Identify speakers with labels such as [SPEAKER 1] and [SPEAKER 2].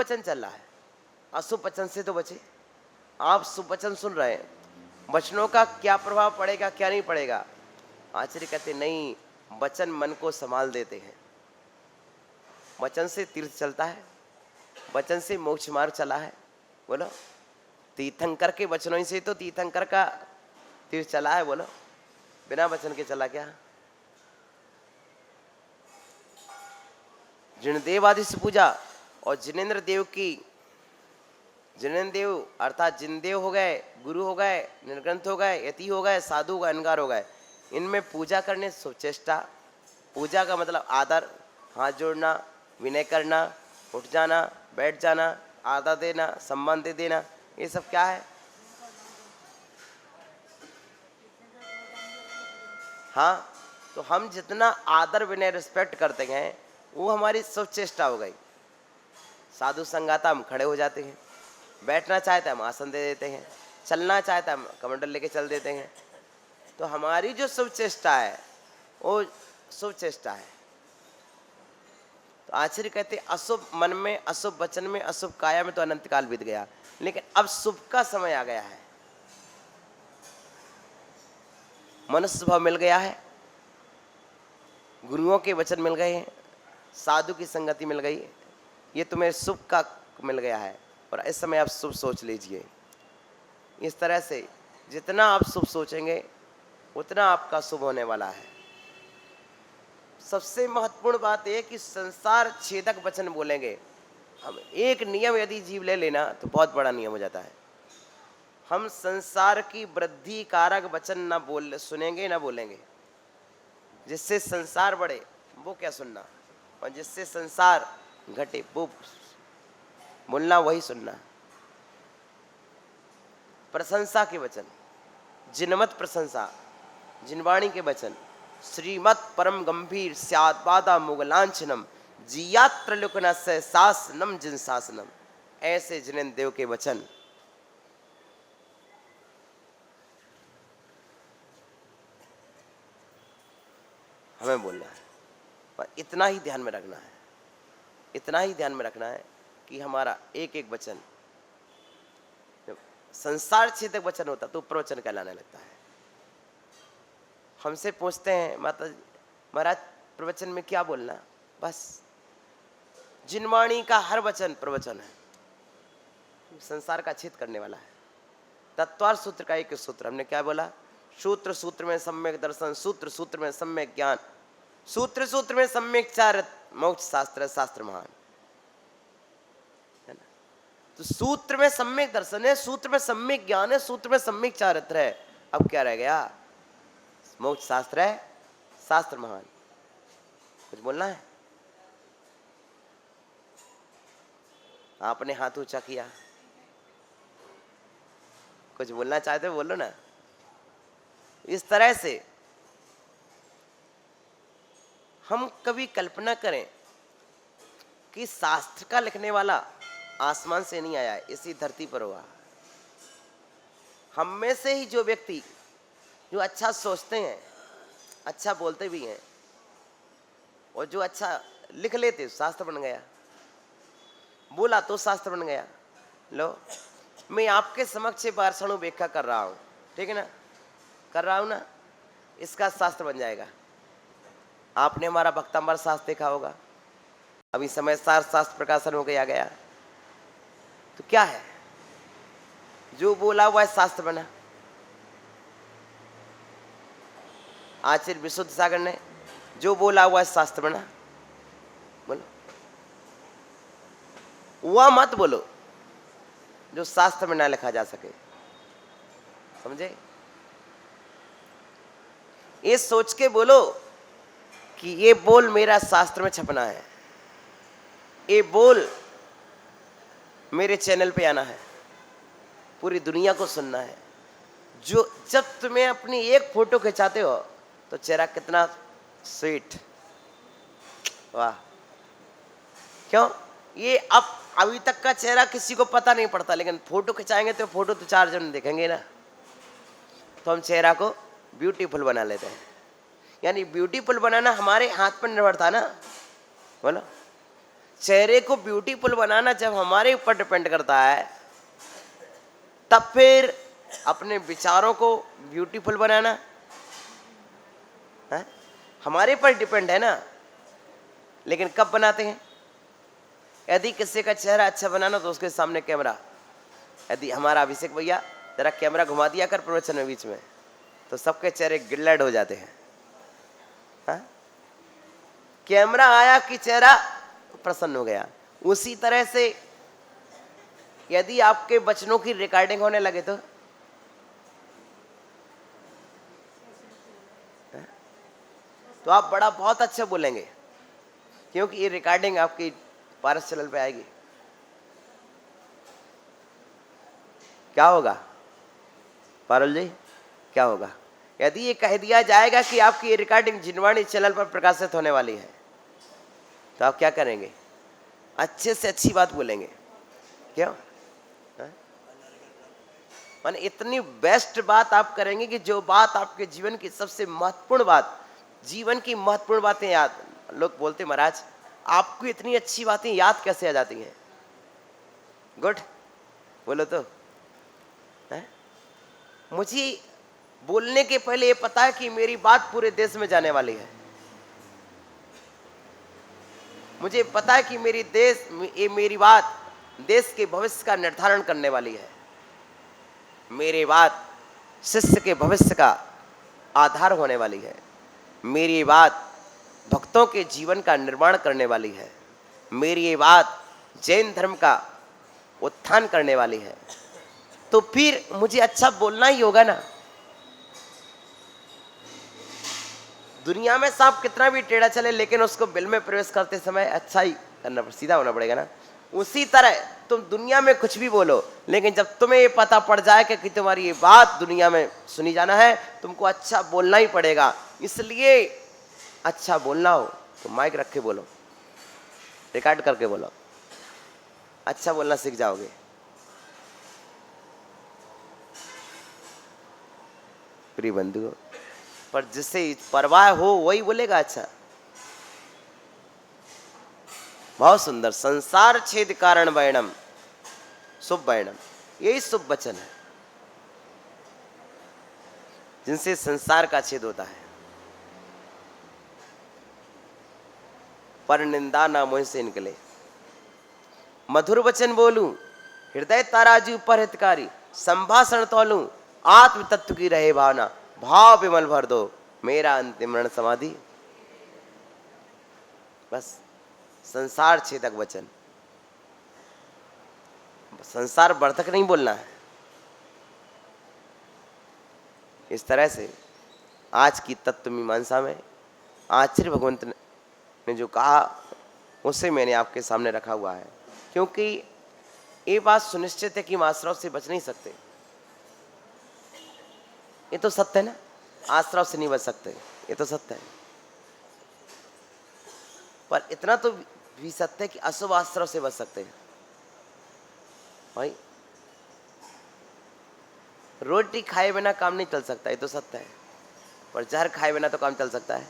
[SPEAKER 1] वचन चल रहा है, अशुभ वचन से तो बचे। आप शुभ वचन सुन रहे हैं, वचनों का क्या प्रभाव पड़ेगा क्या नहीं पड़ेगा। आचार्य कहते नहीं, वचन मन को संभाल देते हैं। वचन से तीर्थ चलता है, वचन से मोक्ष मार्ग चला है। बोलो, तीर्थंकर के वचनों से तो तीर्थंकर का तीर्थ चला है। बोलो, बिना वचन के चला क्या? जिनदेव आदि से पूजा, और जिनेन्द्र देव की, जिनेन्द्र देव अर्थात जिनदेव हो गए, गुरु हो गए, निर्ग्रंथ हो गए, यति हो गए, साधु हो गए, अनगार हो गए, इनमें पूजा करने शुभ चेष्टा। पूजा का मतलब आदर, हाथ जोड़ना, विनय करना, उठ जाना, बैठ जाना, आदर देना, सम्मान दे देना, ये सब क्या है? हाँ, तो हम जितना आदर विनय रिस्पेक्ट करते हैं वो हमारी शुभ चेष्टा हो गई। साधु संगाता हम खड़े हो जाते हैं, बैठना चाहते हम आसन दे देते हैं, चलना चाहते हम कमंडल लेके चल देते हैं। तो हमारी जो शुभ चेष्टा है वो शुभ चेष्टा है। तो आचार्य कहते अशुभ मन में, अशुभ वचन में, अशुभ काया में तो अनंत काल बीत गया, लेकिन अब शुभ का समय आ गया है। मनुष्य भाव मिल गया है, गुरुओं के वचन मिल गए हैं, साधु की संगति मिल गई, ये तुम्हें शुभ का मिल गया है। और इस समय आप शुभ सोच लीजिए। इस तरह से जितना आप शुभ सोचेंगे उतना आपका शुभ होने वाला है। सबसे महत्वपूर्ण बात यह कि संसार छेदक वचन बोलेंगे हम। एक नियम यदि जीव ले लेना तो बहुत बड़ा नियम हो जाता है। हम संसार की वृद्धि कारक वचन ना सुनेंगे ना बोलेंगे। जिससे संसार बढ़े वो क्या सुनना, और जिससे संसार घटे वो बोलना, वही सुनना। प्रशंसा के वचन, जिनमत प्रशंसा, जिनवाणी के वचन, श्रीमत परम गंभीर स्याद्वादा मुगलांछनम जियात्र लुकना से शासनम जिन शासनम, ऐसे जिनेन्द्र देव के वचन। हमें बोलना है, पर इतना ही ध्यान में रखना है, इतना ही ध्यान में रखना है कि हमारा एक एक वचन, संसार छेदक वचन होता तो प्रवचन कहलाने लगता है। हमसे पूछते हैं माता जी, महाराज प्रवचन में क्या बोलना? बस जिनवाणी का हर वचन प्रवचन है, संसार का छेद करने वाला है। तत्वार सूत्र का एक सूत्र, हमने क्या बोला? सूत्र सूत्र में सम्यक दर्शन, सूत्र सूत्र में सम्यक ज्ञान, सूत्र सूत्र में सम्यक चारित्र, मोक्ष शास्त्र शास्त्र महान, है ना? तो सूत्र में सम्यक दर्शन है, सूत्र में सम्यक ज्ञान है, सूत्र में सम्यक चारित्र है। अब क्या रह गया? मोक्ष शास्त्र है, शास्त्र महान। कुछ बोलना है? आपने हाथ ऊंचा किया, कुछ बोलना चाहते हो बोलो ना। इस तरह से हम कभी कल्पना करें कि शास्त्र का लिखने वाला आसमान से नहीं आया, इसी धरती पर हुआ। हम में से ही जो व्यक्ति जो अच्छा सोचते हैं, अच्छा बोलते भी हैं, और जो अच्छा लिख लेते, शास्त्र बन गया। बोला तो शास्त्र बन गया। लो, मैं आपके समक्ष वार्षणु व्याख्या कर रहा हूँ, ठीक है ना? कर रहा हूँ ना, इसका शास्त्र बन जाएगा। आपने हमारा भक्तांबर शास्त्र देखा होगा, अभी समय सार शास्त्र प्रकाशन हो गया गया। तो क्या है? जो बोला हुआ शास्त्र बना। आचार्य विशुद्ध सागर ने जो बोला हुआ शास्त्र बना। बोलो, वह मत बोलो जो शास्त्र में ना लिखा जा सके। समझे? ये सोच के बोलो कि ये बोल मेरा शास्त्र में छपना है, ये बोल मेरे चैनल पे आना है, पूरी दुनिया को सुनना है। जो जब तुम्हें अपनी एक फोटो खिंचाते हो तो चेहरा कितना स्वीट, वाह! क्यों? ये अब अभी तक का चेहरा किसी को पता नहीं पड़ता, लेकिन फोटो खिंचाएंगे तो फोटो तो 4 जन देखेंगे ना, तो हम चेहरा को ब्यूटीफुल बना लेते हैं। यानी ब्यूटीफुल बनाना हमारे हाथ पर निर्भर था ना। बोलो, चेहरे को ब्यूटीफुल बनाना जब हमारे ऊपर डिपेंड करता है, तब फिर अपने विचारों को ब्यूटीफुल बनाना है हमारे पर डिपेंड है ना। लेकिन कब बनाते हैं? यदि किसी का चेहरा अच्छा बनाना तो उसके सामने कैमरा, यदि हमारा अभिषेक भैया जरा कैमरा घुमा दिया कर प्रवचन में बीच में, तो सबके चेहरे गिल्लड हो जाते हैं। हा? कैमरा आया कि चेहरा प्रसन्न हो गया। उसी तरह से यदि आपके वचनों की रिकॉर्डिंग होने लगे तो आप बड़ा बहुत अच्छा बोलेंगे, क्योंकि ये रिकॉर्डिंग आपकी पारस चैनल पे आएगी। क्या होगा पारुल जी, क्या होगा? यदि ये कह दिया जाएगा कि आपकी ये रिकॉर्डिंग जिनवाणी चैनल पर प्रकाशित होने वाली है, तो आप क्या करेंगे? अच्छे से अच्छी बात बोलेंगे। क्यों? माने इतनी बेस्ट बात आप करेंगे कि जो बात आपके जीवन की सबसे महत्वपूर्ण बात, जीवन की महत्वपूर्ण बातें याद, लोग बोलते महाराज आपको इतनी अच्छी बातें याद कैसे आ जाती हैं? गुड, बोलो तो है? मुझे बोलने के पहले ये पता है कि मेरी बात पूरे देश में जाने वाली है। मुझे पता है कि मेरी बात देश के भविष्य का निर्धारण करने वाली है। मेरी बात शिष्य के भविष्य का आधार होने वाली है। मेरी बात भक्तों के जीवन का निर्माण करने वाली है। मेरी ये बात जैन धर्म का उत्थान करने वाली है। तो फिर मुझे अच्छा बोलना ही होगा ना। दुनिया में सांप कितना भी टेढ़ा चले, लेकिन उसको बिल में प्रवेश करते समय अच्छा ही करना, सीधा होना पड़ेगा ना। उसी तरह तुम दुनिया में कुछ भी बोलो, लेकिन जब तुम्हें ये पता पड़ जाए कि तुम्हारी ये बात दुनिया में सुनी जाना है, तुमको अच्छा बोलना ही पड़ेगा। इसलिए अच्छा बोलना हो तो माइक रख के बोलो, रिकॉर्ड करके बोलो, अच्छा बोलना सीख जाओगे। प्रिय बंधुओं, पर जिससे परवाह हो वही बोलेगा अच्छा। बहुत सुंदर, संसार छेद कारण वैणम शुभ वैणम, यही शुभ वचन है जिनसे संसार का छेद होता है। पर निंदा ना मुंह से निकले, मधुर वचन बोलूं, हृदय ताराजू पर हितकारी, संभाषण तोलूं, आत्म तत्व की रहे भावना, भाव विमल भर दो, मेरा अंतिम रण समाधि। बस संसार छेदक वचन, संसार वर्धक नहीं बोलना है। इस तरह से आज की तत्व मीमांसा में आचार्य भगवंत ने जो कहा उसे मैंने आपके सामने रखा हुआ है, क्योंकि ये बात सुनिश्चित है कि हम आश्रव से बच नहीं सकते। ये तो सत्य है ना, आश्रव से नहीं बच सकते, ये तो सत्य है। पर इतना तो भी सत्य है कि अशुभ आश्रव से बच सकते हैं। भाई रोटी खाए बिना काम नहीं चल सकता, ये तो सत्य है। पर जहर खाए बिना तो काम चल सकता है।